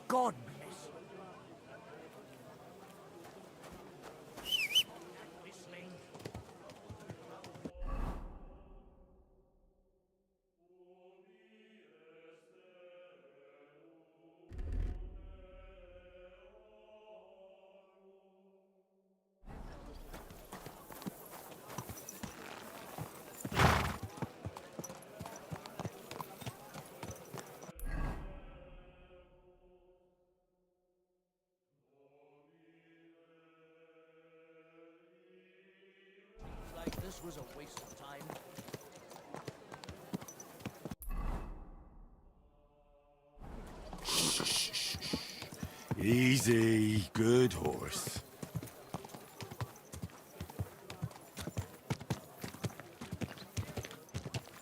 God bless you. Whistling. Like this was a waste of time. Easy, good horse.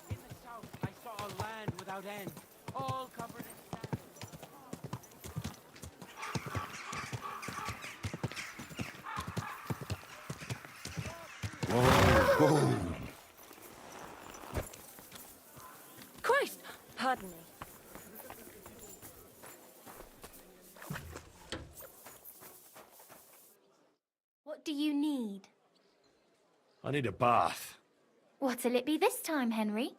In the south, I saw a land without end, all covered in sand. Whoa. Christ! Pardon me. What do you need? I need a bath. What'll it be this time, Henry?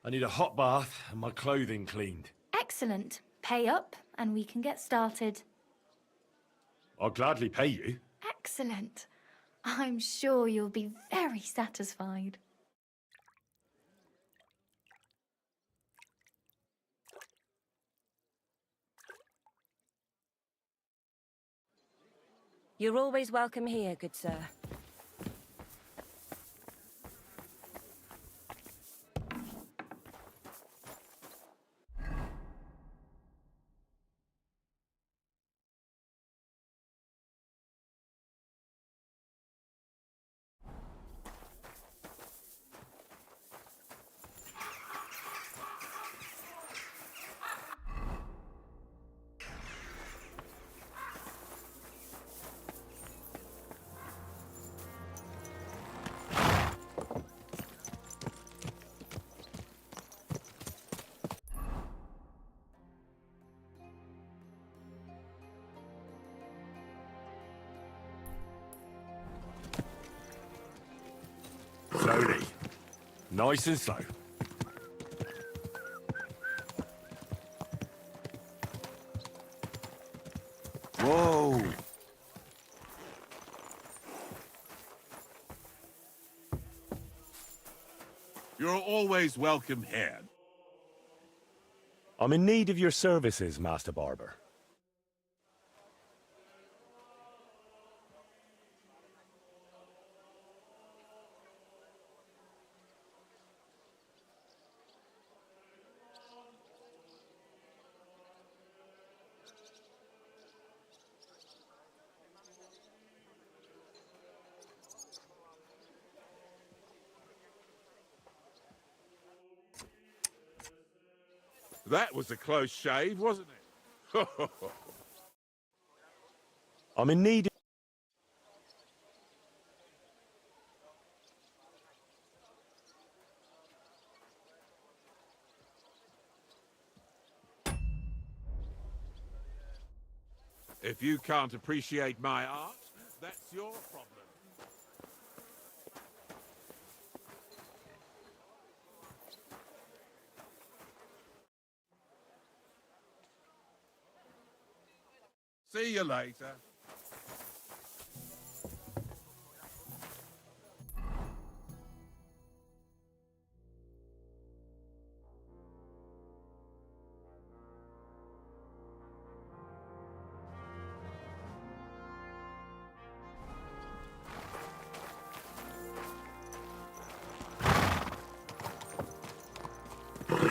I need a hot bath and my clothing cleaned. Excellent. Pay up and we can get started. I'll gladly pay you. Excellent. I'm sure you'll be very satisfied. You're always welcome here, good sir. Slowly. Nice and slow. Whoa. You're always welcome here. I'm in need of your services, Master Barber. That was a close shave, wasn't it? I'm in need of... If you can't appreciate my art, that's your problem. See you later.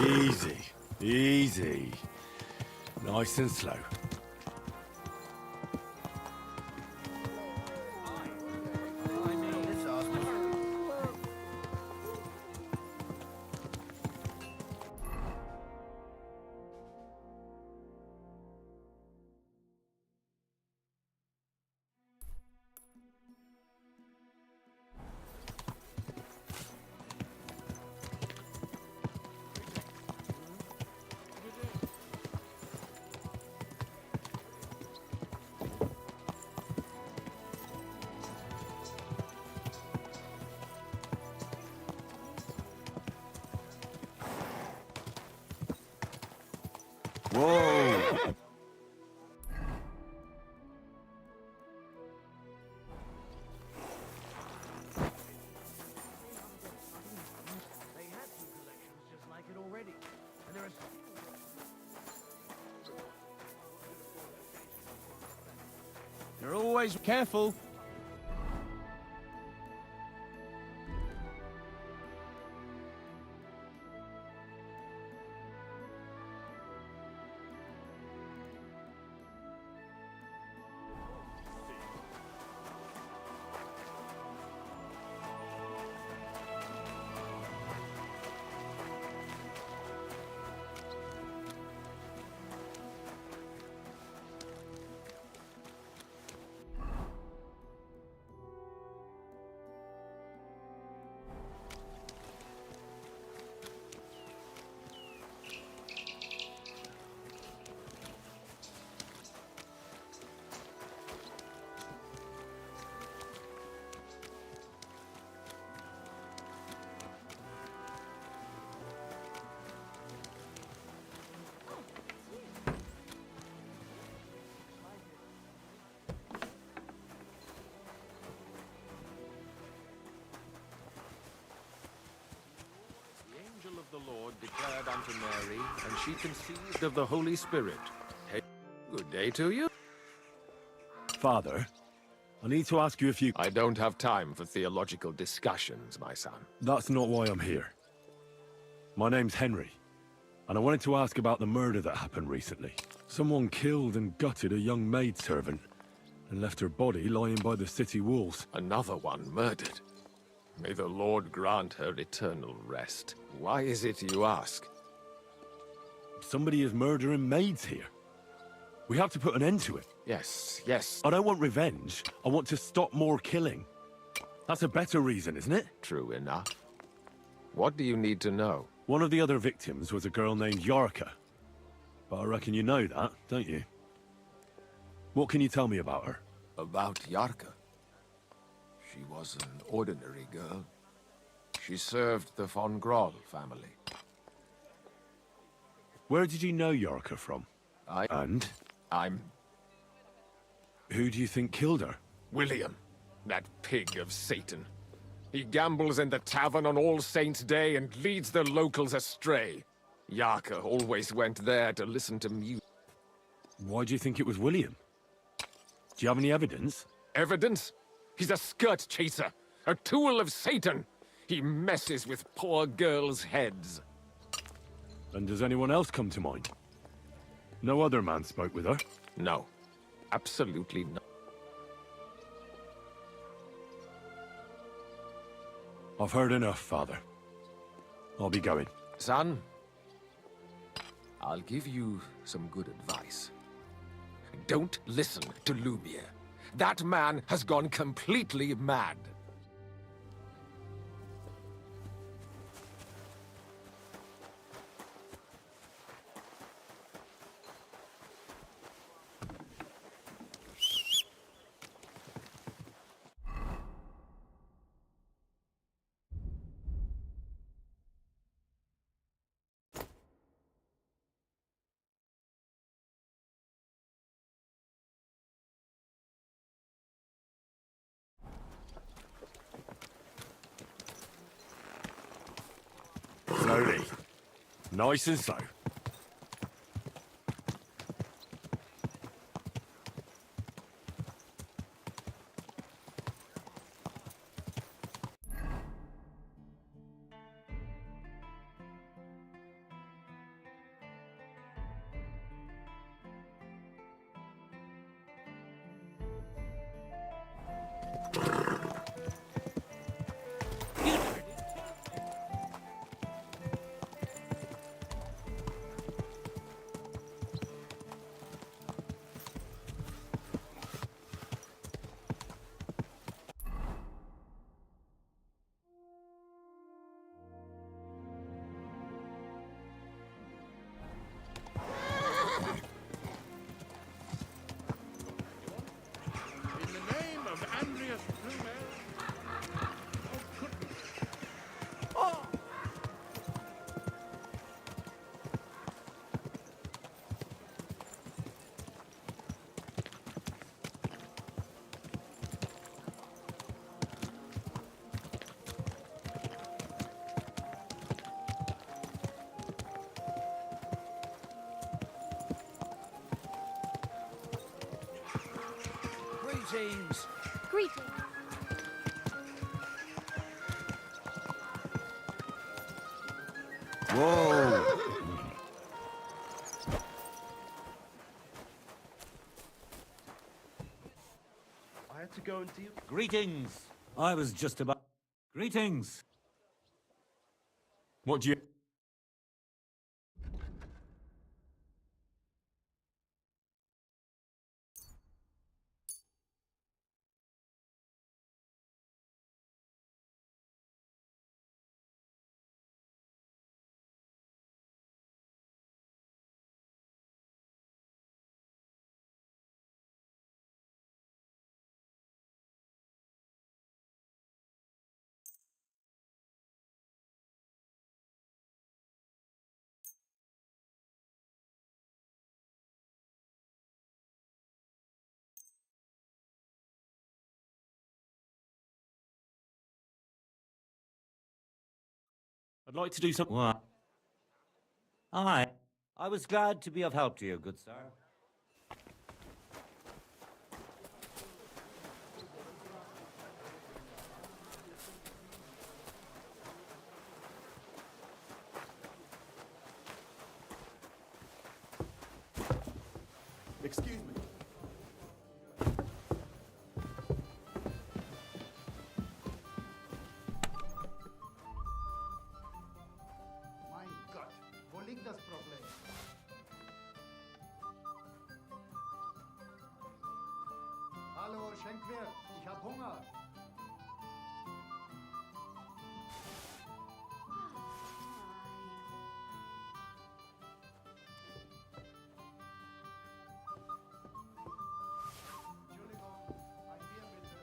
Easy, easy. Nice and slow. always careful. The angel of the Lord declared unto Mary, and she conceived of the Holy Spirit. Hey, good day to you. Father, I need to ask you a few... I don't have time for theological discussions, my son. That's not why I'm here. My name's Henry, and I wanted to ask about the murder that happened recently. Someone killed and gutted a young maidservant, and left her body lying by the city walls. Another one murdered. May the Lord grant her eternal rest. Why is it you ask? Somebody is murdering maids here. We have to put an end to it. Yes, yes. I don't want revenge. I want to stop more killing. That's a better reason, isn't it? True enough. What do you need to know? One of the other victims was a girl named Yarka. But I reckon you know that, don't you? What can you tell me about her? About Yarka. She was an ordinary girl. She served the von Groll family. Where did you know Yarka from? And? I'm Who do you think killed her? William, that pig of Satan. He gambles in the tavern on All Saints' Day and leads the locals astray. Yarka always went there to listen to music. Why do you think it was William? Do you have any evidence? Evidence? He's a skirt chaser, a tool of Satan. He messes with poor girls' heads. And does anyone else come to mind? No other man spoke with her? No, absolutely not. I've heard enough, Father. I'll be going. Son, I'll give you some good advice. Don't listen to Lumiere. That man has gone completely mad. Slowly. Nice and slow. Greetings. Greetings. Whoa! I had to go and deal. Greetings. I was just about... Greetings. What do you... I'd like to do some... What? Aye. I was glad to be of help to you, good sir. Excuse me. Mein Gott, wo liegt das Problem? Hallo, Schenkwirt, ich hab Hunger. Entschuldigung, ein Bier bitte.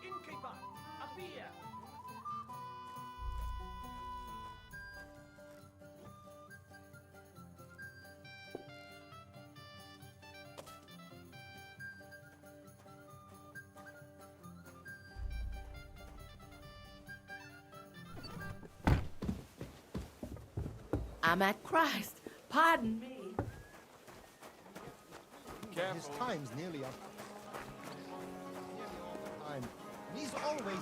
Innkeeper, a beer. I'm at Christ. Pardon me. His time's nearly up. Time. And he's always...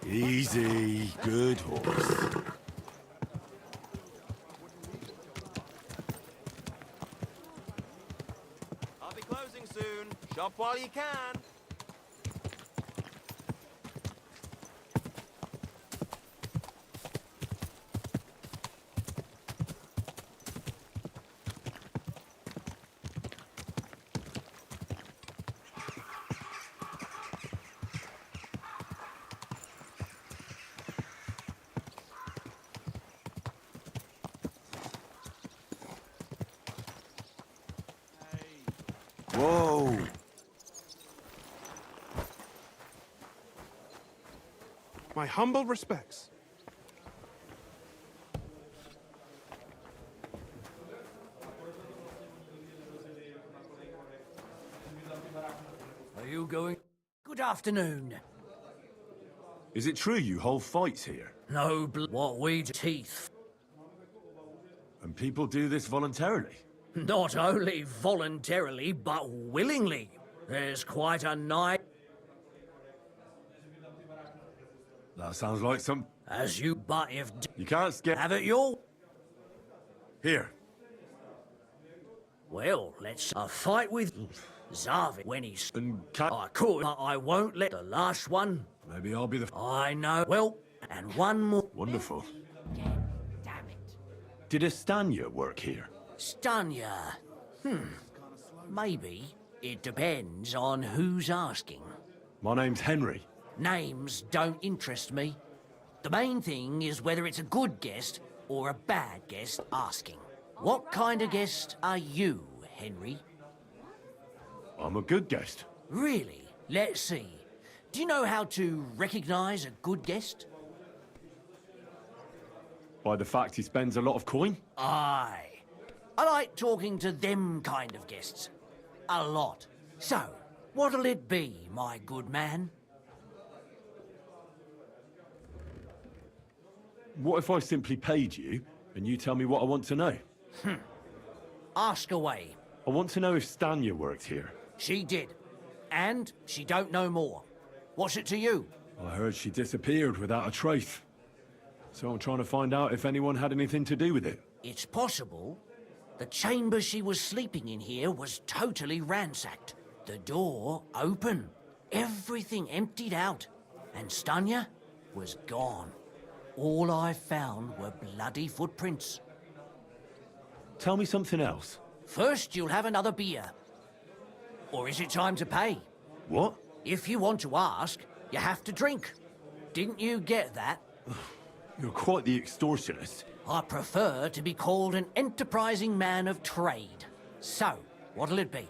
Easy, good horse. I'll be closing soon. Shop while you can. Whoa! My humble respects. Good afternoon. Is it true you hold fights here? No what we do. Teeth. And people do this voluntarily? Not only voluntarily, but willingly. There's quite a night. That sounds like some... As you, but if You can't scare... have it your. Here. Well, let's a fight with Zarvin when he's. And can... I could, but I won't let the last one. Maybe I'll be the... I know. Well, and one more. Wonderful. Damn it. Did Estanya work here? Stanya. Maybe. It depends on who's asking. My name's Henry. Names don't interest me. The main thing is whether it's a good guest or a bad guest asking. What kind of guest are you, Henry? I'm a good guest. Really? Let's see. Do you know how to recognize a good guest? By the fact he spends a lot of coin? Aye. I like talking to them kind of guests. A lot. So, what'll it be, my good man? What if I simply paid you and you tell me what I want to know? Ask away. I want to know if Stanya worked here. She did. And she don't know more. What's it to you? I heard she disappeared without a trace. So I'm trying to find out if anyone had anything to do with it. It's possible. The chamber she was sleeping in here was totally ransacked. The door open. Everything emptied out. And Stanya was gone. All I found were bloody footprints. Tell me something else. First, you'll have another beer. Or is it time to pay? What? If you want to ask, you have to drink. Didn't you get that? You're quite the extortionist. I prefer to be called an enterprising man of trade. So, what'll it be?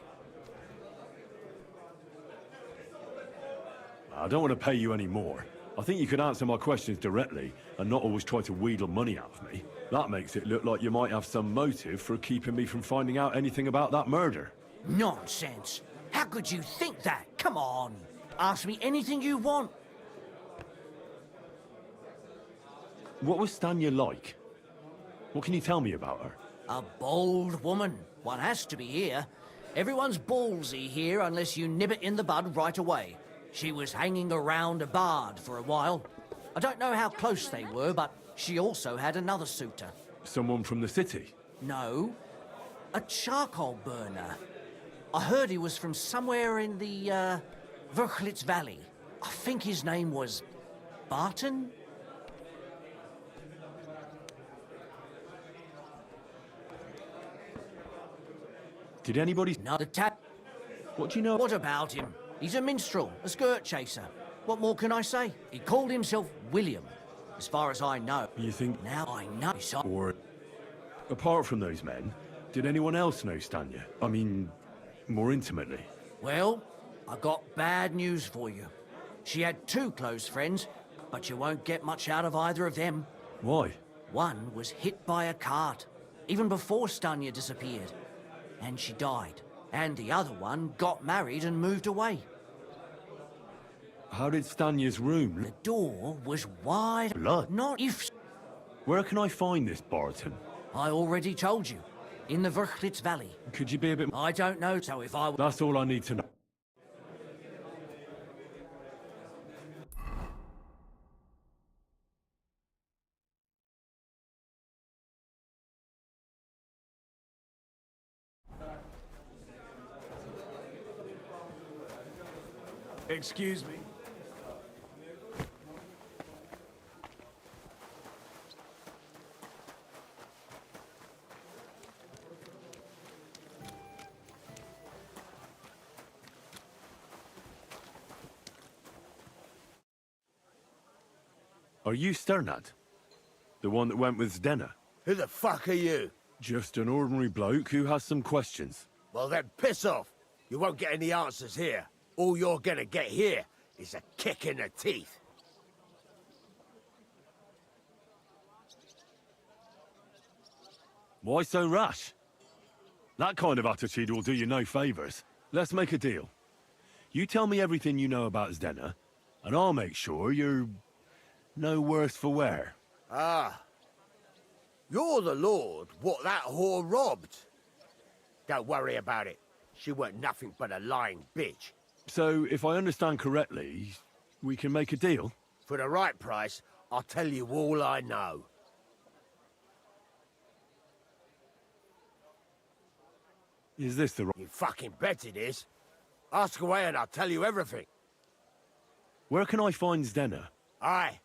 I don't want to pay you any more. I think you could answer my questions directly and not always try to wheedle money out of me. That makes it look like you might have some motive for keeping me from finding out anything about that murder. Nonsense. How could you think that? Come on. Ask me anything you want. What was Stanya like? What can you tell me about her? A bold woman. One has to be here. Everyone's ballsy here unless you nib it in the bud right away. She was hanging around a bard for a while. I don't know how close they were, but she also had another suitor. Someone from the city? No, a charcoal burner. I heard he was from somewhere in the, Verchlitz Valley. I think his name was Barton? Did anybody... No, the tap... What do you know? What about him? He's a minstrel, a skirt chaser. What more can I say? He called himself William, as far as I know. You think... Now I know. Or... Apart from those men, did anyone else know Stanya? I mean, more intimately? Well, I got bad news for you. She had two close friends, but you won't get much out of either of them. Why? One was hit by a cart, even before Stanya disappeared. And she died. And the other one got married and moved away. How did Stanya's room... The door was wide. Blood? Not if... Where can I find this Barton? I already told you. In the Verchlitz Valley. Could you be a bit... I don't know, so if I... That's all I need to know. Excuse me. Are you Sternad? The one that went with Zdena? Who the fuck are you? Just an ordinary bloke who has some questions. Well then, piss off. You won't get any answers here. All you're gonna get here is a kick in the teeth. Why so rash? That kind of attitude will do you no favors. Let's make a deal. You tell me everything you know about Zdena, and I'll make sure you're no worse for wear. Ah. You're the lord what that whore robbed. Don't worry about it. She weren't nothing but a lying bitch. So, if I understand correctly, we can make a deal? For the right price, I'll tell you all I know. Is this the right... You fucking bet it is. Ask away and I'll tell you everything. Where can I find Zdena? Aye.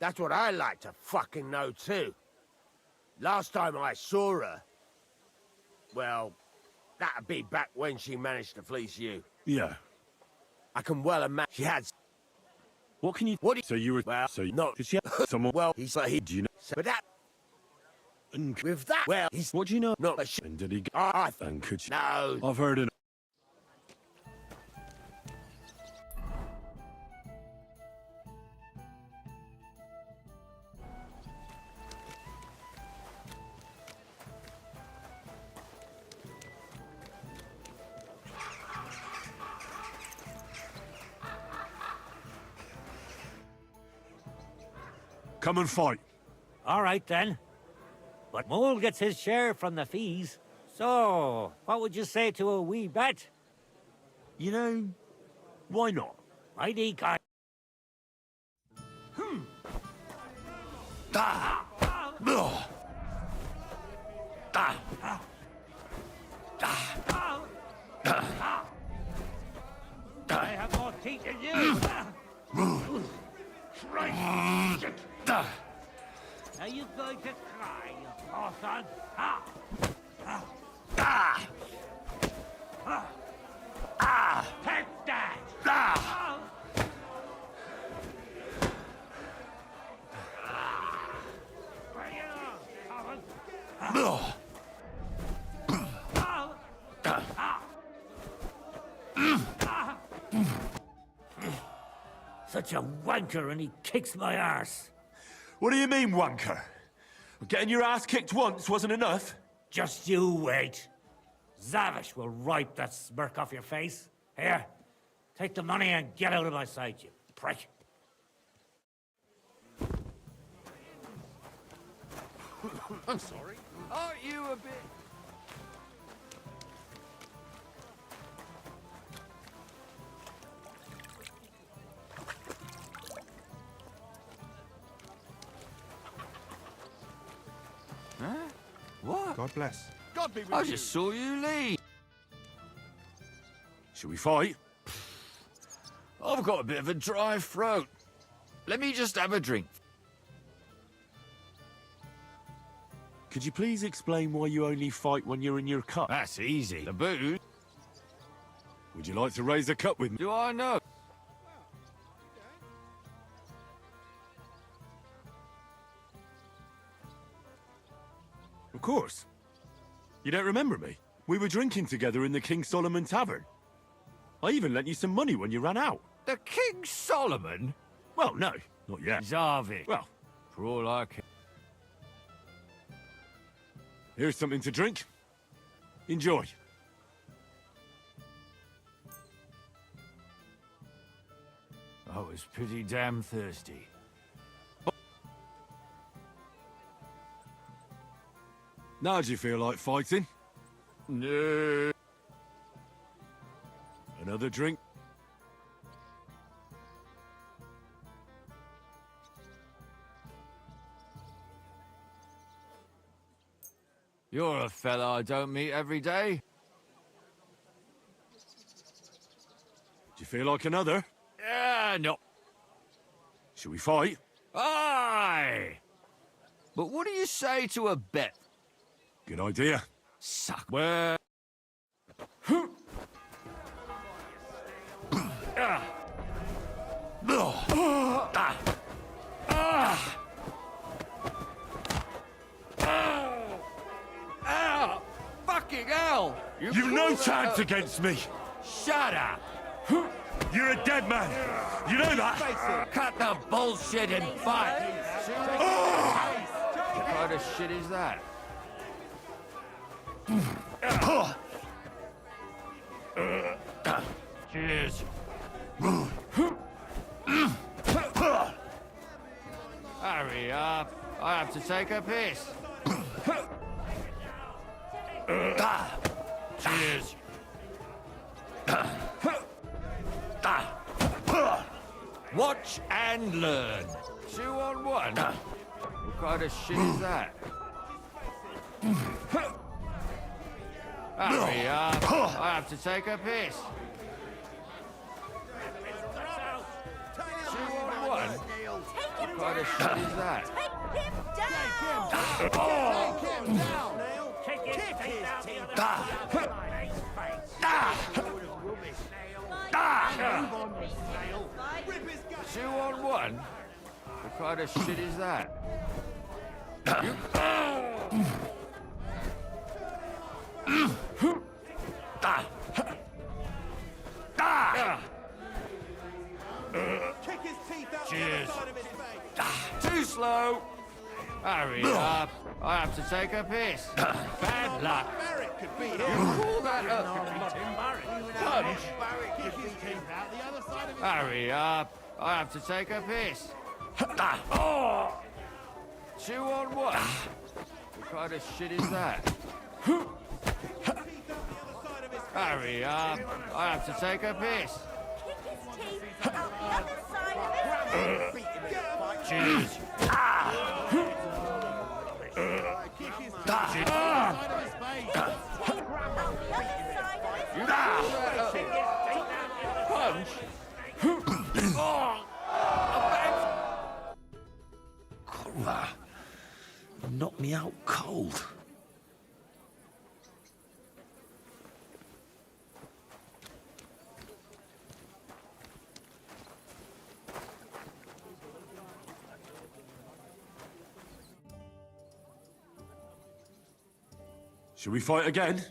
That's what I like to fucking know too. Last time I saw her... Well, that'd be back when she managed to fleece you. Yeah. I can well imagine she had... What can you... What do you... So you were... Well, so you... no. Did she have someone... Well, he's like... Do you know... But that... And... With that... Well, he's... What do you know? Not a shit. And did he... Go... And could you... No. I've heard it. Come and fight. All right, then. But Mole gets his share from the fees. So, what would you say to a wee bet? You know, why not? Mighty kind. Ah! Ugh! Ah! I have more teeth than you. Christ! Are you going to cry, you poor son? Take that! Bring it on, Colin. Such a wanker, and he kicks my arse. What do you mean, wanker? Getting your ass kicked once wasn't enough? Just you wait. Zavish will wipe that smirk off your face. Here, take the money and get out of my sight, you prick. I'm sorry. Aren't you a bit... Huh? What? God bless. God be with I you. just saw you leave. Should we fight? I've got a bit of a dry throat. Let me just have a drink. Could you please explain why you only fight when you're in your cup? That's easy. The booze? Would you like to raise a cup with me? Do I know? Of course. You don't remember me? We were drinking together in the King Solomon Tavern. I even lent you some money when you ran out. The King Solomon? Well, no, not yet. Zarvik. Well, For all I care. here's something to drink. Enjoy. I was pretty damn thirsty. Now do you feel like fighting? No. Another drink? You're a fella I don't meet every day. Do you feel like another? Yeah, no. Should we fight? Aye! But what do you say to a bet? Good idea. Suck. Where? Fucking hell! You've no chance against me! Shut up! You're a dead man! You know that? Cut the bullshit and fight! What kind of shit is that? Cheers. Hurry up. I have to take a piss. Cheers. Watch and learn. 2 on 1? What kind of shit is that? Hurry up. I have to take a piss. 2 on 1? What kind of shit is that? Two on 1? What kind of shit is that? Cheers. Too slow. Hurry up. I have to take a piss. Bad luck. You call that a punch? Hurry up. I have to take a piss. 2 on 1? What kind of shit is that? Hurry up. I have to take a piss. Cheers. Punch? Knocked me out cold. Should we fight again?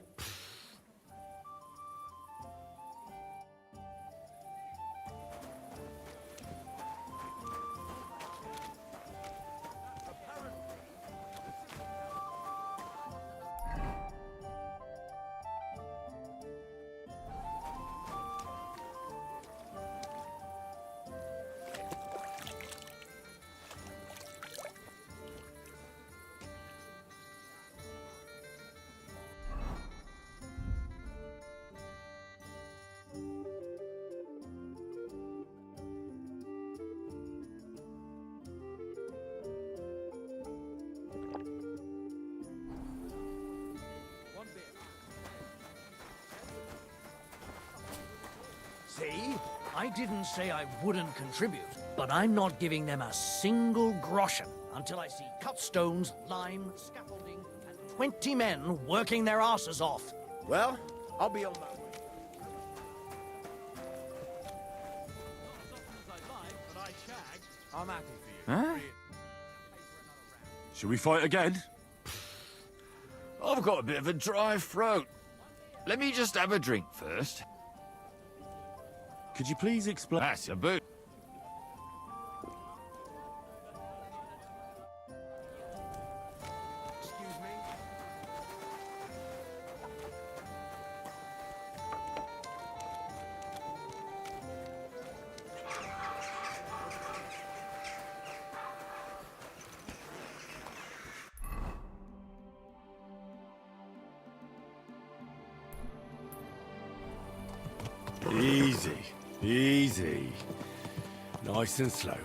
See? I didn't say I wouldn't contribute, but I'm not giving them a single groschen until I see cut stones, lime, scaffolding, and 20 men working their asses off. Well, I'll be on my way. I'm happy for you. Huh? Should we fight again? I've got a bit of a dry throat. Let me just have a drink first. Could you please explain? That's a boot. Excuse me? Easy, easy. Nice and slow.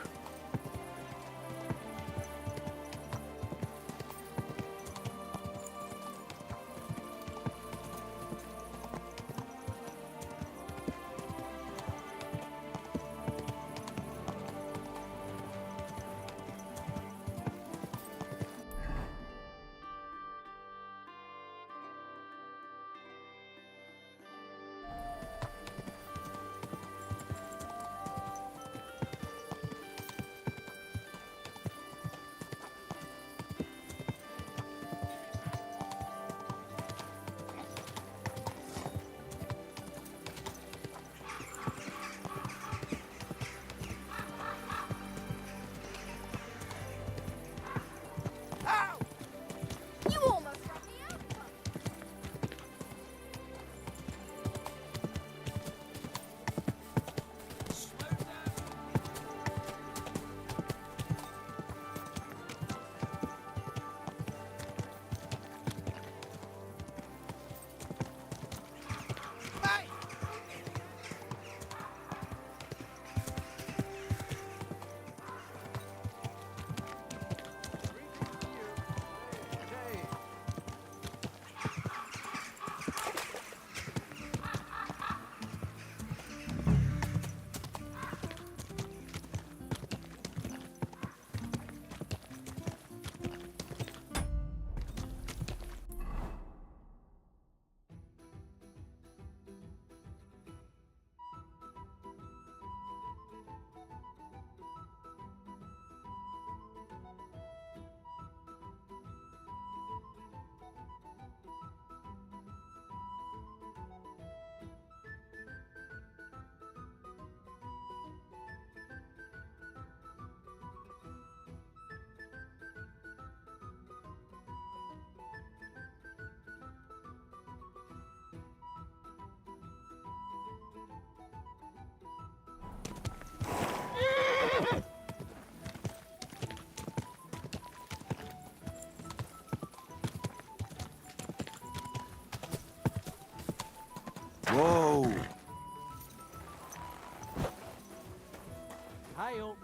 Hail.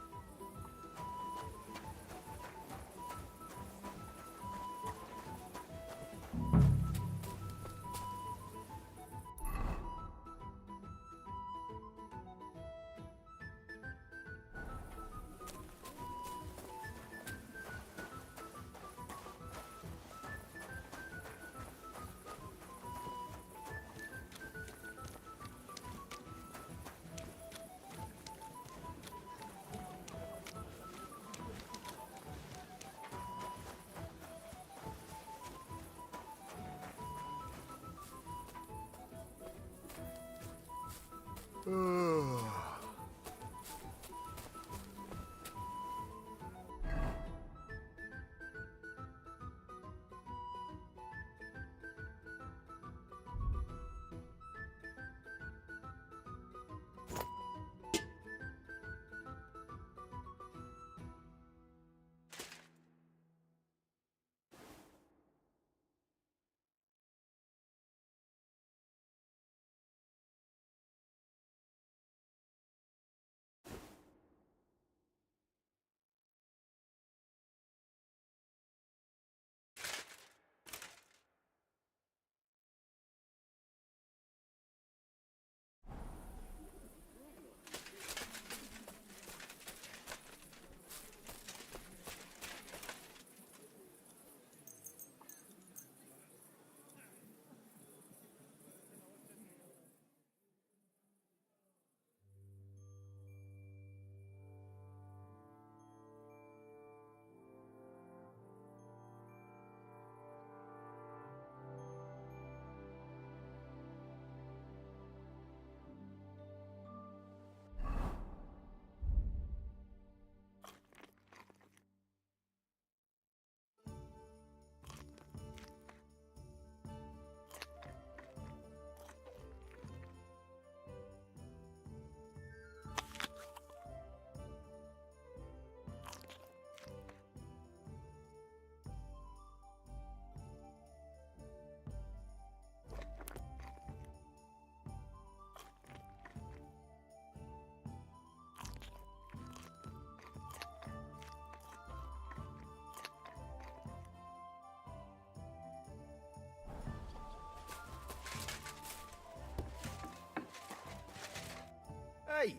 Hey,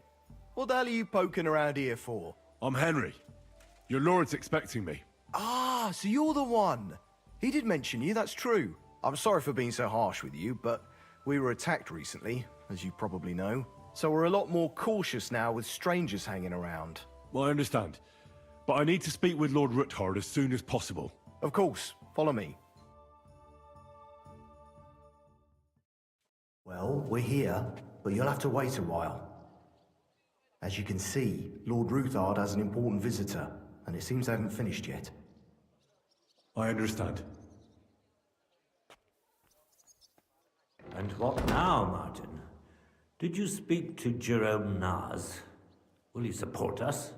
what the hell are you poking around here for? I'm Henry. Your lord's expecting me. Ah, so you're the one. He did mention you, that's true. I'm sorry for being so harsh with you, but we were attacked recently, as you probably know. So we're a lot more cautious now with strangers hanging around. Well, I understand. But I need to speak with Lord Ruthard as soon as possible. Of course, follow me. Well, we're here, but you'll have to wait a while. As you can see, Lord Ruthard has an important visitor, and it seems they haven't finished yet. I understand. And what now, Martin? Did you speak to Jerome Naz? Will he support us?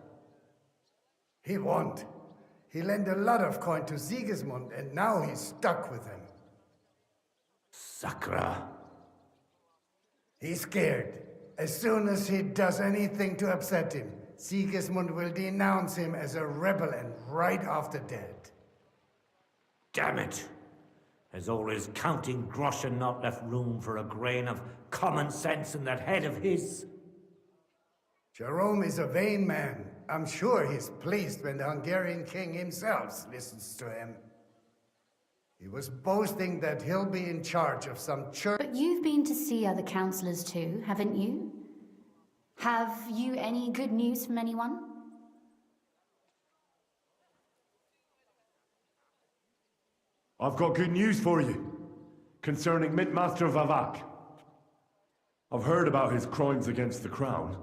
He won't. He lent a lot of coin to Sigismund, and now he's stuck with him. Sakra. He's scared. As soon as he does anything to upset him, Sigismund will denounce him as a rebel and right after dead. Damn it! Has all his counting groschen not left room for a grain of common sense in that head of his? Jerome is a vain man. I'm sure he's pleased when the Hungarian king himself listens to him. He was boasting that he'll be in charge of some church. But you've been to see other councillors too, haven't you? Have you any good news from anyone? I've got good news for you concerning Mintmaster Vavak. I've heard about his crimes against the crown,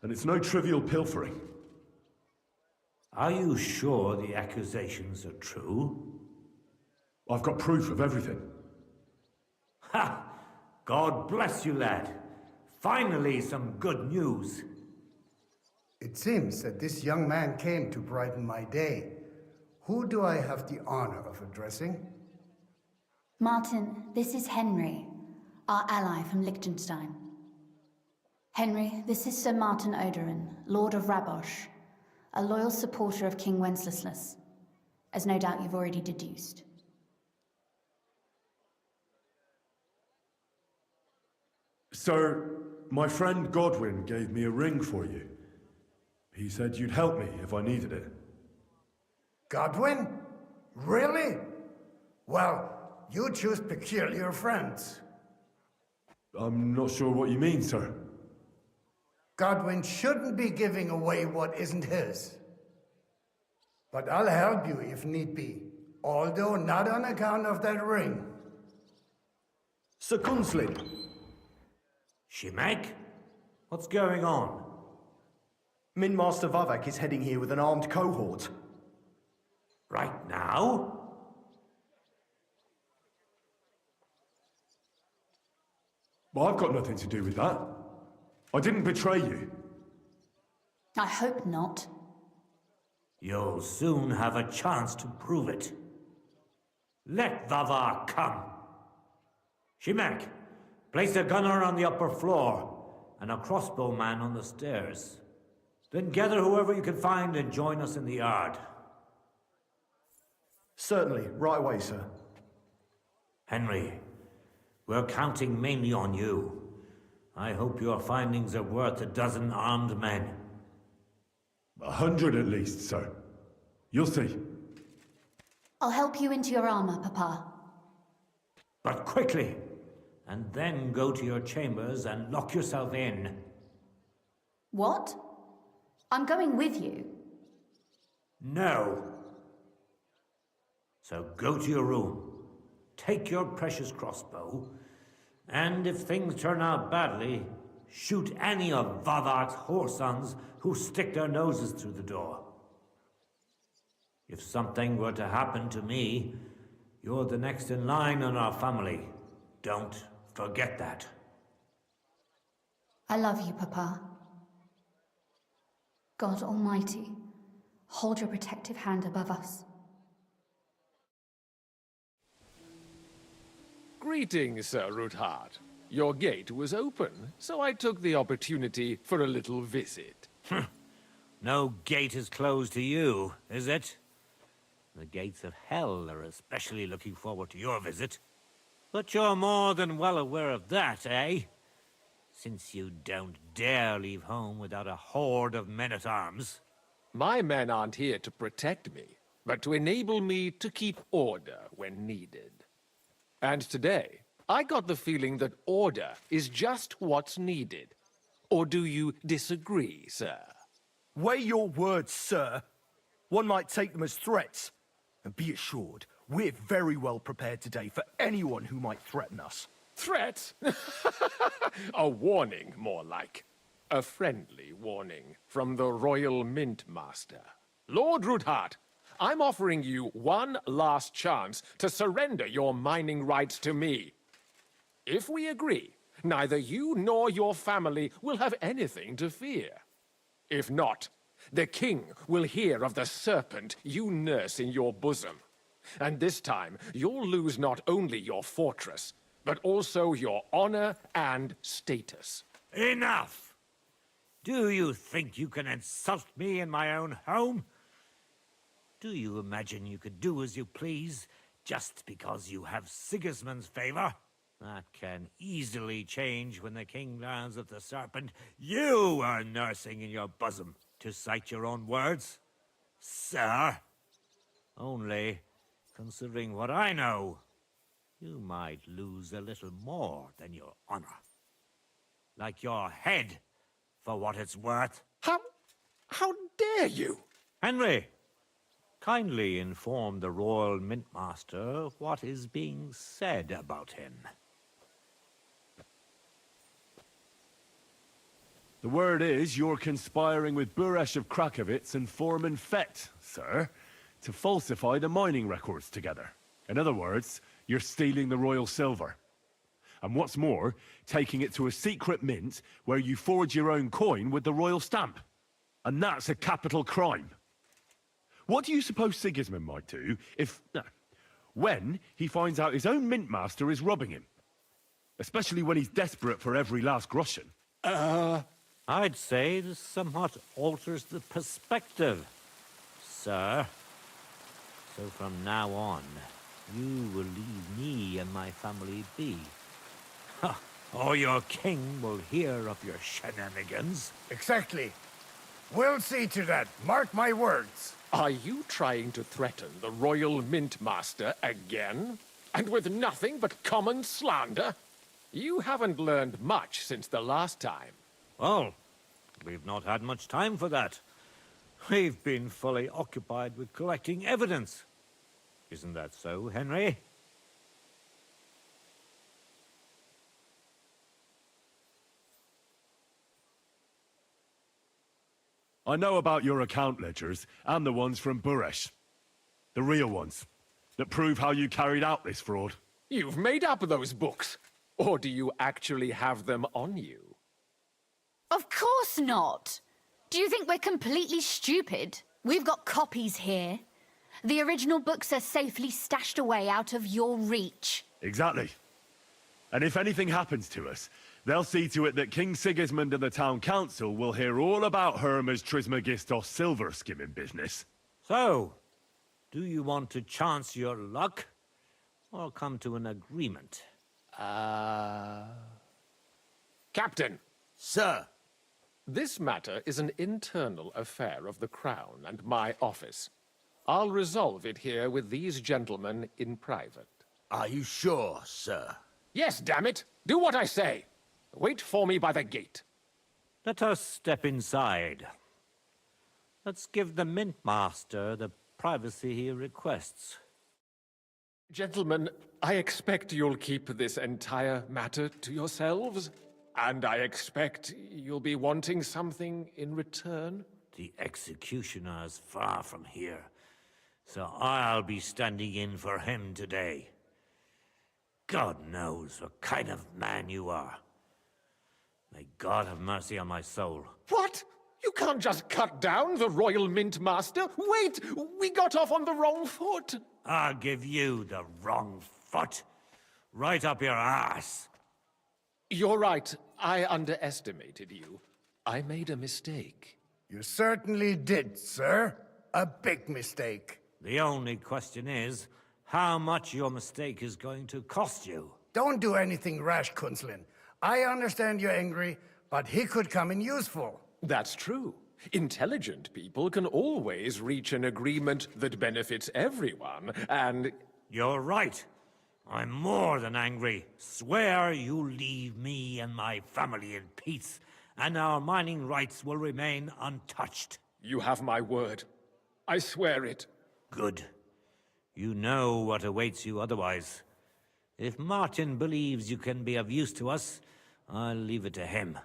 and it's no trivial pilfering. Are you sure the accusations are true? I've got proof of everything. Ha! God bless you, lad. Finally, some good news. It seems that this young man came to brighten my day. Who do I have the honor of addressing? Martin, this is Henry, our ally from Liechtenstein. Henry, this is Sir Martin Odoran, Lord of Rabosh, a loyal supporter of King Wenceslas, as no doubt you've already deduced. Sir, my friend Godwin gave me a ring for you. He said you'd help me if I needed it. Godwin? Really? Well, you choose peculiar friends. I'm not sure what you mean, sir. Godwin shouldn't be giving away what isn't his. But I'll help you if need be, although not on account of that ring. Sir Kunslin. Shimek? What's going on? Mint Master Vavak is heading here with an armed cohort. Right now? Well, I've got nothing to do with that. I didn't betray you. I hope not. You'll soon have a chance to prove it. Let Vavar come. Shimek, place a gunner on the upper floor and a crossbowman on the stairs. Then gather whoever you can find and join us in the yard. Certainly, right away, sir. Henry, we're counting mainly on you. I hope your findings are worth a dozen armed men. 100 at least, sir. You'll see. I'll help you into your armor, Papa. But quickly, and then go to your chambers and lock yourself in. What? I'm going with you. No. So go to your room, take your precious crossbow, and if things turn out badly, shoot any of Vavark's whoresons who stick their noses through the door. If something were to happen to me, you're the next in line in our family. Don't forget that. I love you, Papa. God Almighty, hold your protective hand above us. Greetings, Sir Ruthard. Your gate was open, so I took the opportunity for a little visit. No gate is closed to you, is it? The gates of hell are especially looking forward to your visit. But you're more than well aware of that, eh? Since you don't dare leave home without a horde of men-at-arms. My men aren't here to protect me, but to enable me to keep order when needed. And today, I got the feeling that order is just what's needed. Or do you disagree, sir? Weigh your words, sir. One might take them as threats. And be assured, we're very well prepared today for anyone who might threaten us. Threat? A warning, more like. A friendly warning from the Royal Mint Master. Lord Ruthard, I'm offering you one last chance to surrender your mining rights to me. If we agree, neither you nor your family will have anything to fear. If not, the king will hear of the serpent you nurse in your bosom. And this time, you'll lose not only your fortress, but also your honor and status. Enough! Do you think you can insult me in my own home? Do you imagine you could do as you please, just because you have Sigismund's favor? That can easily change when the king learns of the serpent you are nursing in your bosom, to cite your own words, sir. Only, considering what I know, you might lose a little more than your honor. Like your head, for what it's worth. How dare you? Henry, kindly inform the Royal Mint Master what is being said about him. The word is you're conspiring with Buresh of Krakowitz and Foreman Fett, sir, to falsify the mining records together. In other words, you're stealing the royal silver. And what's more, taking it to a secret mint where you forge your own coin with the royal stamp. And that's a capital crime. What do you suppose Sigismund might do if... when he finds out his own mint master is robbing him? Especially when he's desperate for every last groschen. I'd say this somewhat alters the perspective, sir. So from now on, you will leave me and my family be. Or your king will hear of your shenanigans. Exactly. We'll see to that. Mark my words. Are you trying to threaten the Royal Mint Master again? And with nothing but common slander? You haven't learned much since the last time. Well, we've not had much time for that. We've been fully occupied with collecting evidence. Isn't that so, Henry? I know about your account ledgers, and the ones from Buresh. The real ones, that prove how you carried out this fraud. You've made up those books. Or do you actually have them on you? Of course not! Do you think we're completely stupid? We've got copies here. The original books are safely stashed away out of your reach. Exactly. And if anything happens to us, they'll see to it that King Sigismund and the town council will hear all about Hermes Trismegistos silver skimming business. So, do you want to chance your luck, or come to an agreement? Captain! Sir! This matter is an internal affair of the Crown and my office. I'll resolve it here with these gentlemen in private. Are you sure, sir? Yes, damn it! Do what I say! Wait for me by the gate. Let us step inside. Let's give the Mint Master the privacy he requests. Gentlemen, I expect you'll keep this entire matter to yourselves. And I expect you'll be wanting something in return. The executioner is far from here, so I'll be standing in for him today. God knows what kind of man you are. May God have mercy on my soul. What? You can't just cut down the Royal Mint Master? Wait! We got off on the wrong foot! I'll give you the wrong foot. Right up your ass. You're right. I underestimated you. I made a mistake. You certainly did, sir. A big mistake. The only question is, how much your mistake is going to cost you. Don't do anything rash, Kunslin. I understand you're angry, but he could come in useful. That's true. Intelligent people can always reach an agreement that benefits everyone, and... You're right. I'm more than angry. Swear you leave me and my family in peace, and our mining rights will remain untouched. You have my word. I swear it. Good. You know what awaits you otherwise. If Martin believes you can be of use to us, I'll leave it to him.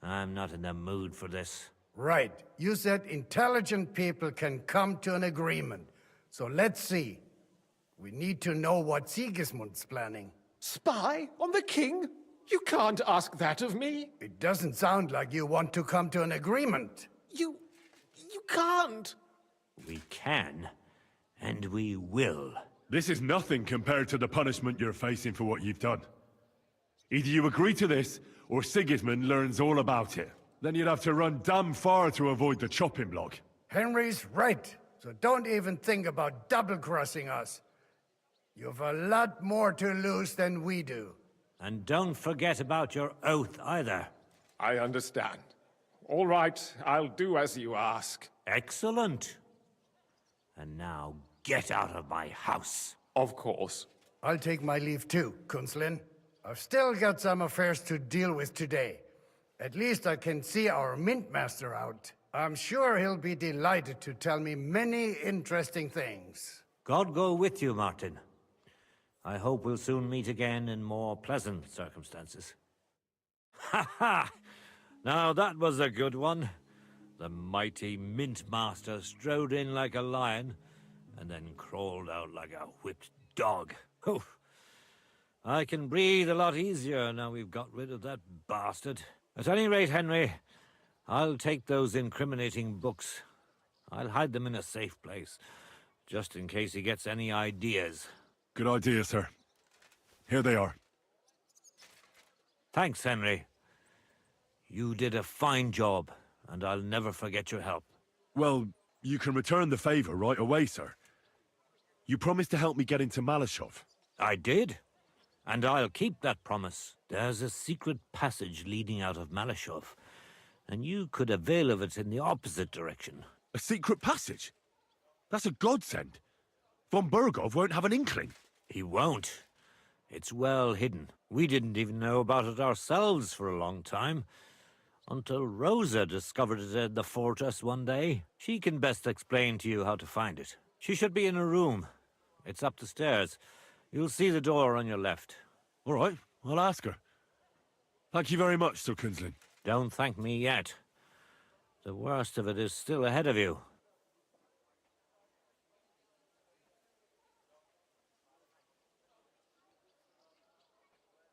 I'm not in the mood for this. Right. You said intelligent people can come to an agreement. So let's see. We need to know what Sigismund's planning. Spy on the king? You can't ask that of me. It doesn't sound like you want to come to an agreement. You can't. We can, and we will. This is nothing compared to the punishment you're facing for what you've done. Either you agree to this, or Sigismund learns all about it. Then you'd have to run damn far to avoid the chopping block. Henry's right, so don't even think about double-crossing us. You've a lot more to lose than we do. And don't forget about your oath either. I understand. All right, I'll do as you ask. Excellent. And now get out of my house. Of course. I'll take my leave too, Kunslin. I've still got some affairs to deal with today. At least I can see our Mint Master out. I'm sure he'll be delighted to tell me many interesting things. God go with you, Martin. I hope we'll soon meet again in more pleasant circumstances. Ha ha! Now that was a good one. The mighty Mint Master strode in like a lion, and then crawled out like a whipped dog. Oof. I can breathe a lot easier now we've got rid of that bastard. At any rate, Henry, I'll take those incriminating books. I'll hide them in a safe place, just in case he gets any ideas. Good idea, sir. Here they are. Thanks, Henry. You did a fine job, and I'll never forget your help. Well, you can return the favor right away, sir. You promised to help me get into Malashov. I did, and I'll keep that promise. There's a secret passage leading out of Malashov, and you could avail of it in the opposite direction. A secret passage? That's a godsend. Von Bergov won't have an inkling. He won't. It's well hidden. We didn't even know about it ourselves for a long time. Until Rosa discovered it in the fortress one day. She can best explain to you how to find it. She should be in a room. It's up the stairs. You'll see the door on your left. All right, I'll ask her. Thank you very much, Sir Kinslin. Don't thank me yet. The worst of it is still ahead of you.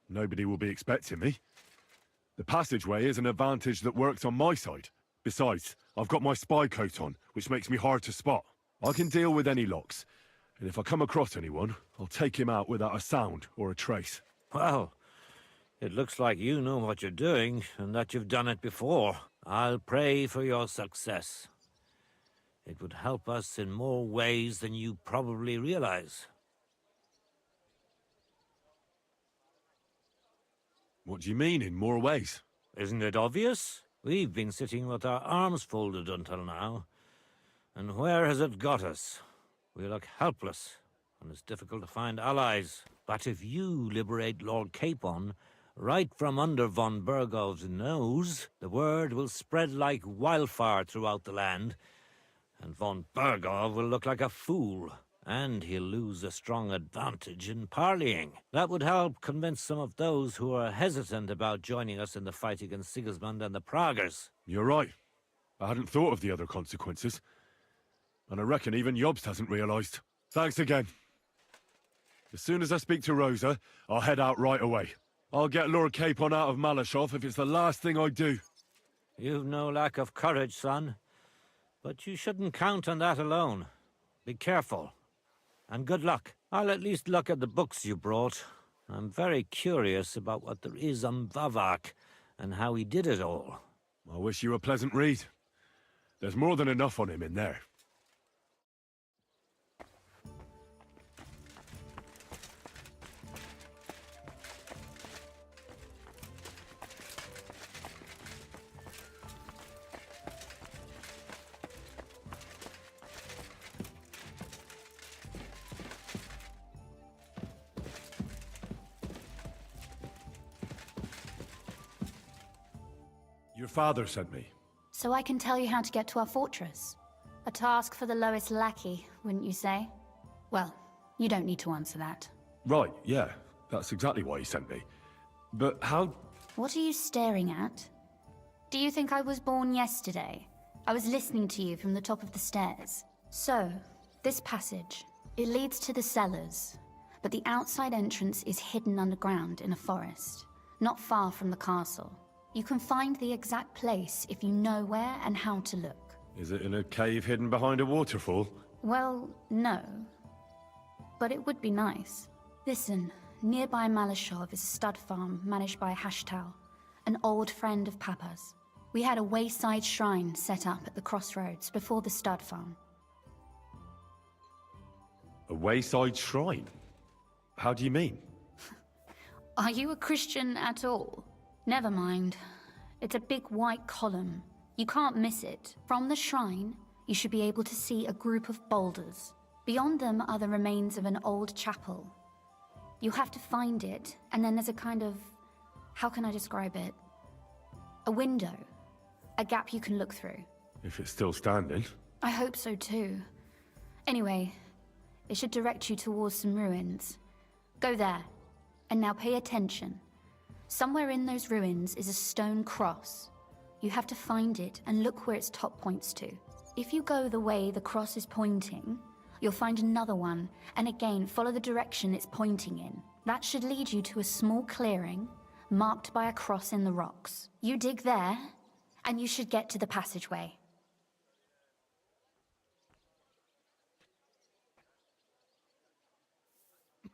Nobody will be expecting me. The passageway is an advantage that works on my side. Besides, I've got my spy coat on, which makes me hard to spot. I can deal with any locks, and if I come across anyone, I'll take him out without a sound or a trace. Well, it looks like you know what you're doing, and that you've done it before. I'll pray for your success. It would help us in more ways than you probably realize. What do you mean, in more ways? Isn't it obvious? We've been sitting with our arms folded until now. And where has it got us? We look helpless, and it's difficult to find allies. But if you liberate Lord Capon, right from under von Bergov's nose, the word will spread like wildfire throughout the land, and von Bergov will look like a fool. And he'll lose a strong advantage in parleying. That would help convince some of those who are hesitant about joining us in the fight against Sigismund and the Praguers. You're right. I hadn't thought of the other consequences. And I reckon even Jobst hasn't realized. Thanks again. As soon as I speak to Rosa, I'll head out right away. I'll get Lord Capon out of Malashov if it's the last thing I do. You've no lack of courage, son. But you shouldn't count on that alone. Be careful. And good luck. I'll at least look at the books you brought. I'm very curious about what there is on Vavak, and how he did it all. I wish you a pleasant read. There's more than enough on him in there. Your father sent me. So I can tell you how to get to our fortress. A task for the lowest lackey, wouldn't you say? Well, you don't need to answer that. Right, yeah. That's exactly why he sent me. But how... What are you staring at? Do you think I was born yesterday? I was listening to you from the top of the stairs. So, this passage, it leads to the cellars, but the outside entrance is hidden underground in a forest, not far from the castle. You can find the exact place if you know where and how to look. Is it in a cave hidden behind a waterfall? Well, no. But it would be nice. Listen, nearby Malashov is a stud farm managed by Hashtal, an old friend of Papa's. We had a wayside shrine set up at the crossroads before the stud farm. A wayside shrine? How do you mean? Are you a Christian at all? Never mind. It's a big white column. You can't miss it. From the shrine, you should be able to see a group of boulders. Beyond them are the remains of an old chapel. You have to find it, and then there's a kind of... how can I describe it? A window. A gap you can look through. If it's still standing. I hope so too. Anyway, it should direct you towards some ruins. Go there. And now pay attention. Somewhere in those ruins is a stone cross. You have to find it and look where its top points to. If you go the way the cross is pointing, you'll find another one, and again follow the direction it's pointing in. That should lead you to a small clearing, marked by a cross in the rocks. You dig there, and you should get to the passageway.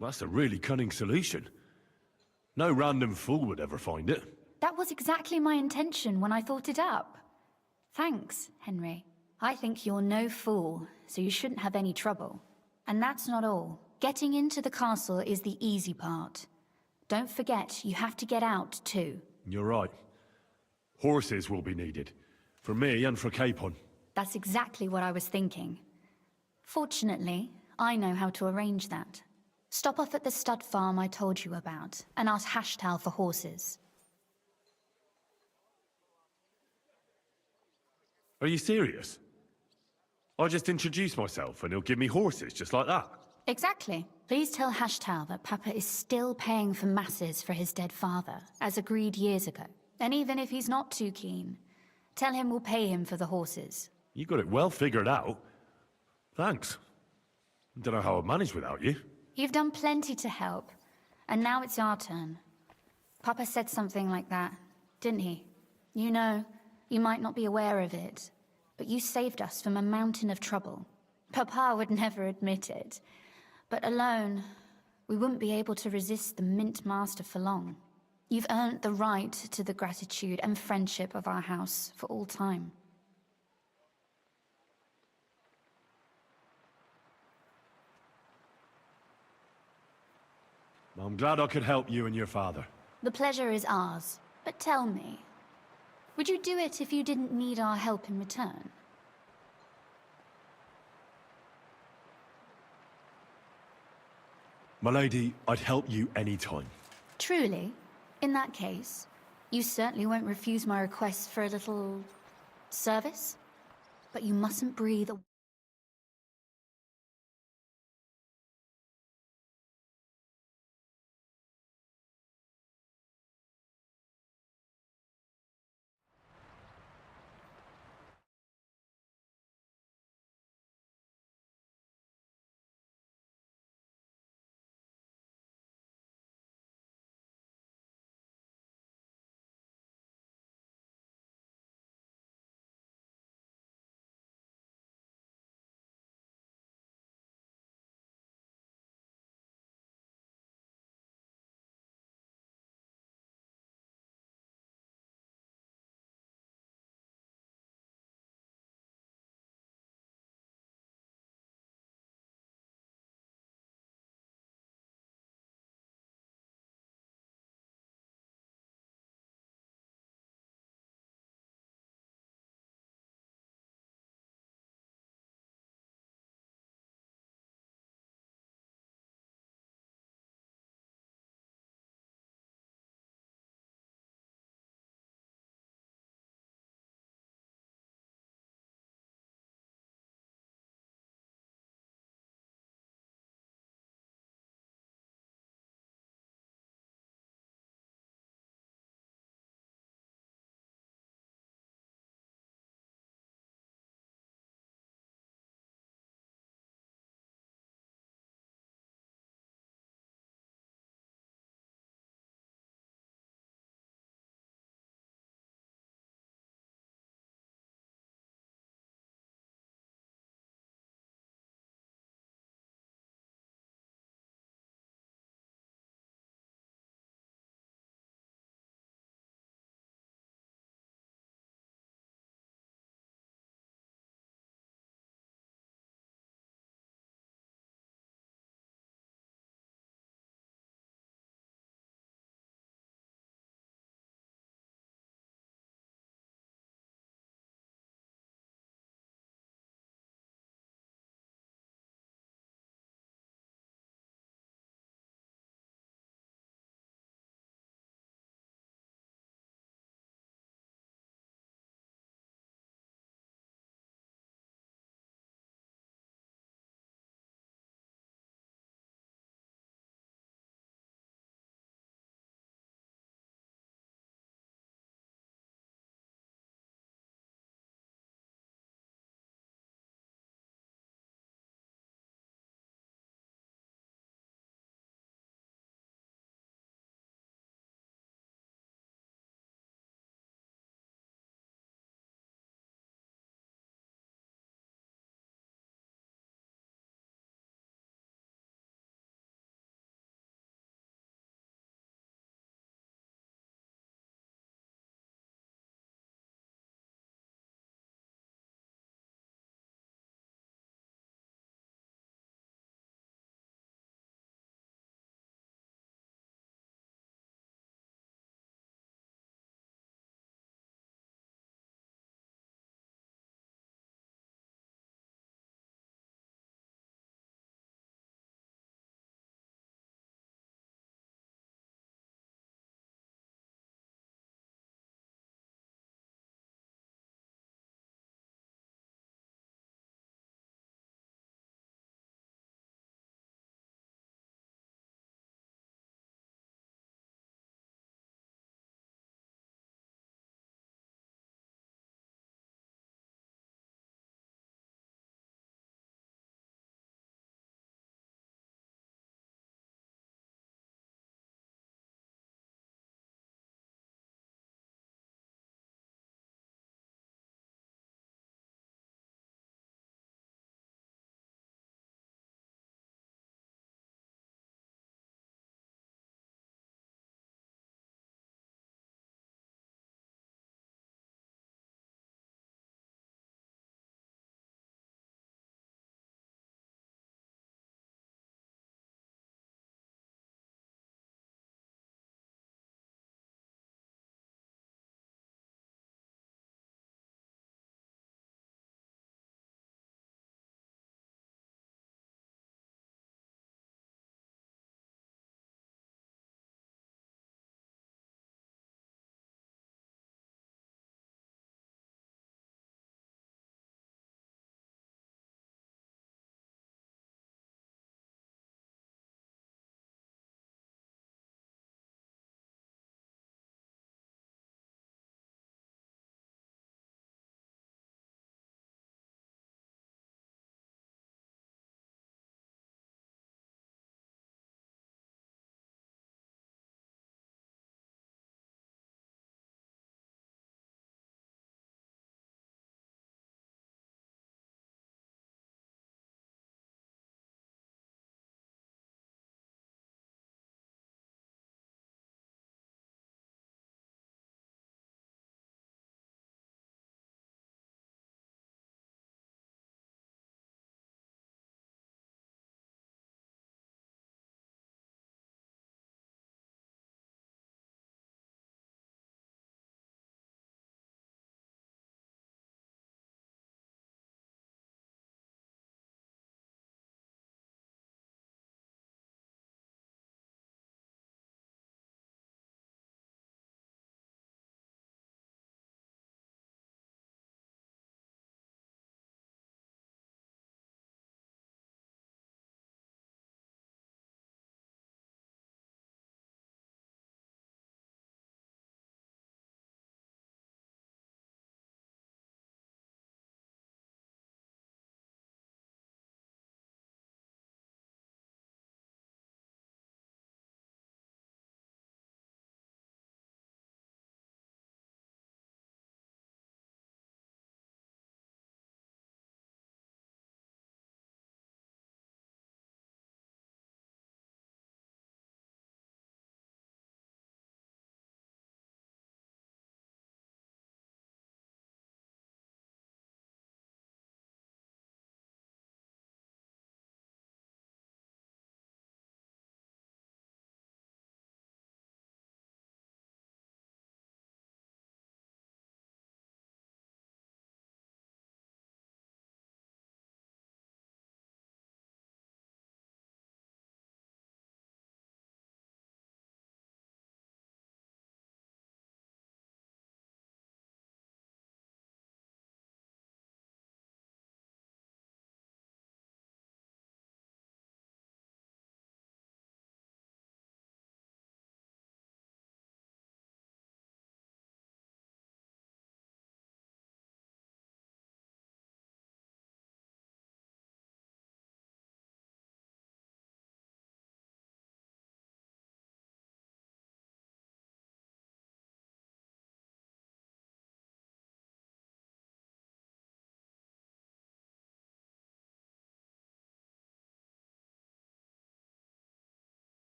That's a really cunning solution. No random fool would ever find it. That was exactly my intention when I thought it up. Thanks, Henry. I think you're no fool, so you shouldn't have any trouble. And that's not all. Getting into the castle is the easy part. Don't forget, you have to get out, too. You're right. Horses will be needed. For me and for Capon. That's exactly what I was thinking. Fortunately, I know how to arrange that. Stop off at the stud farm I told you about, and ask Hashtal for horses. Are you serious? I'll just introduce myself and he'll give me horses just like that. Exactly. Please tell Hashtal that Papa is still paying for masses for his dead father, as agreed years ago. And even if he's not too keen, tell him we'll pay him for the horses. You got it well figured out. Thanks. Don't know how I'd manage without you. You've done plenty to help, and now it's our turn. Papa said something like that, didn't he? You know, you might not be aware of it, but you saved us from a mountain of trouble. Papa would never admit it, but alone, we wouldn't be able to resist the Mint Master for long. You've earned the right to the gratitude and friendship of our house for all time. I'm glad I could help you and your father. The pleasure is ours, but tell me, would you do it if you didn't need our help in return? My lady, I'd help you any time. Truly? In that case, you certainly won't refuse my request for a little service? But you mustn't breathe